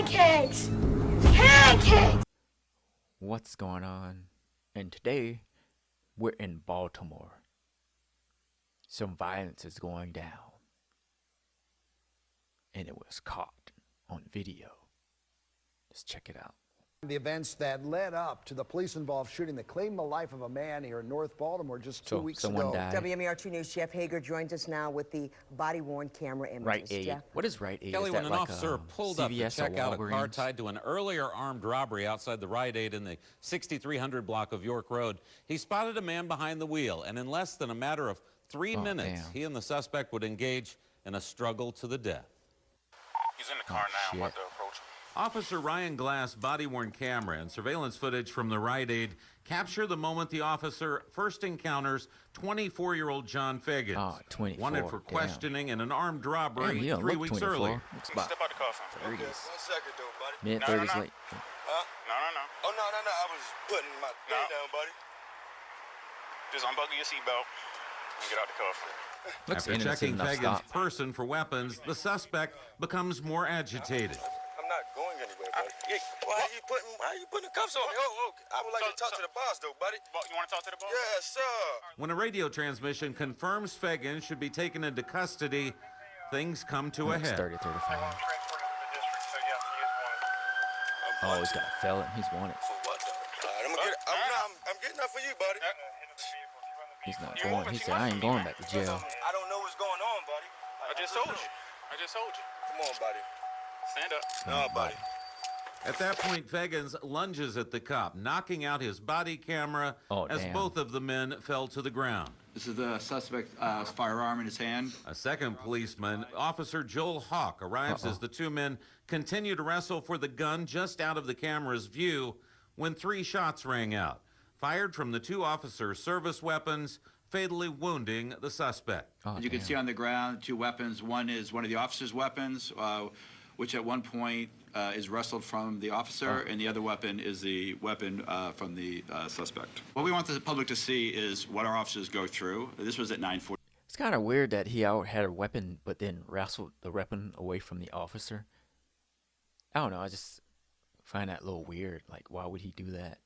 Pancakes! Pancakes! What's going on? And today, we're in Baltimore. Some violence is going down. And it was caught on video. Let's check it out. The events that led up to the police-involved shooting that claimed the life of a man here in North Baltimore just 2 weeks someone ago. died. WMER2 News' Jeff Hager joins us now with the body-worn camera images. Rite Aid. Jeff? What is Rite Aid? Kelly, is when that an like officer pulled up to CVS check or out a car Walgreens? tied to an earlier armed robbery outside the Rite Aid in the 6300 block of York Road, he spotted a man behind the wheel, and in less than a matter of 3 minutes, damn. he and the suspect would engage in a struggle to the death. He's in the car now. I'm shit. about to approach him. Officer Ryan Glass' body-worn camera and surveillance footage from the Rite Aid capture the moment the officer first encounters 24-year-old John Fagans, Oh, 24, wanted for damn. questioning in an armed robbery Damn, he don't 3 look weeks 24. earlier. Looks Step about out the car for me. 30s. One second, though, buddy. Mid-30s No. late. Huh? No. Oh, no. I was putting my thing down, buddy. Just unbuckle your seatbelt and get out the car for me. Looks After innocent checking enough. Fagans' Stop. person for weapons, the suspect becomes more agitated. I'm not going anywhere, buddy. Why are you putting the cuffs on me? Oh, I would like to talk to the boss, though, buddy. You want to talk to the boss? Yes, sir. When a radio transmission confirms Fagans should be taken into custody, things come to a Looks head. 30, 35. Oh, he's got a felon. He's wanted. For what, though? All right, I'm getting up for you, buddy. He's not going. He said, I ain't going back to jail. I don't know what's going on, buddy. I just told you. Come on, buddy. Stand up. No, buddy. At that point, Fagans lunges at the cop, knocking out his body camera Oh, as damn. both of the men fell to the ground. This is the suspect's firearm in his hand. A second policeman, Officer Joel Hawk, arrives as the two men continue to wrestle for the gun just out of the camera's view when 3 shots rang out, fired from the 2 officers' service weapons, fatally wounding the suspect. Oh, As you can damn. see on the ground, 2 weapons. One is one of the officer's weapons, which at one point is wrestled from the officer, and the other weapon is the weapon from the suspect. What we want the public to see is what our officers go through. This was at 9:40. It's kind of weird that he out had a weapon, but then wrestled the weapon away from the officer. I don't know. I just find that a little weird. Like, why would he do that?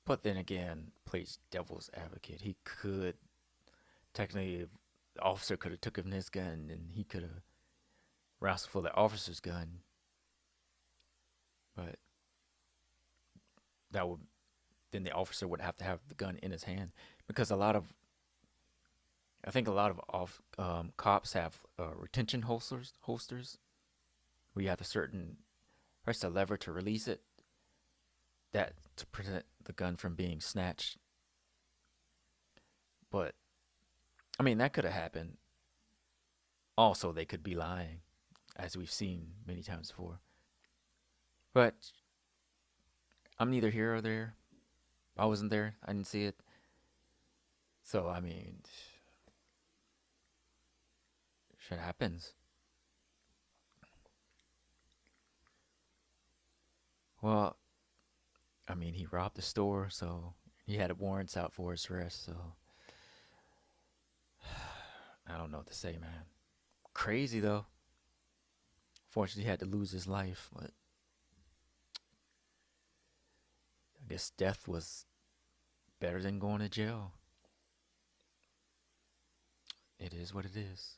But then again, plays devil's advocate. He could technically, the officer could have took him his gun, and he could have wrestled for the officer's gun. But that would then the officer would have to have the gun in his hand, because I think a lot of cops have retention holsters where you have press the lever to release it, that to prevent the gun from being snatched. But I mean, that could have happened. Also, they could be lying, as we've seen many times before. But I'm neither here or there. I wasn't there. I didn't see it. So, I mean, shit happens. Well, I mean, he robbed the store, so he had warrants out for his arrest, so I don't know what to say, man. Crazy, though. Fortunately, he had to lose his life, but I guess death was better than going to jail. It is what it is.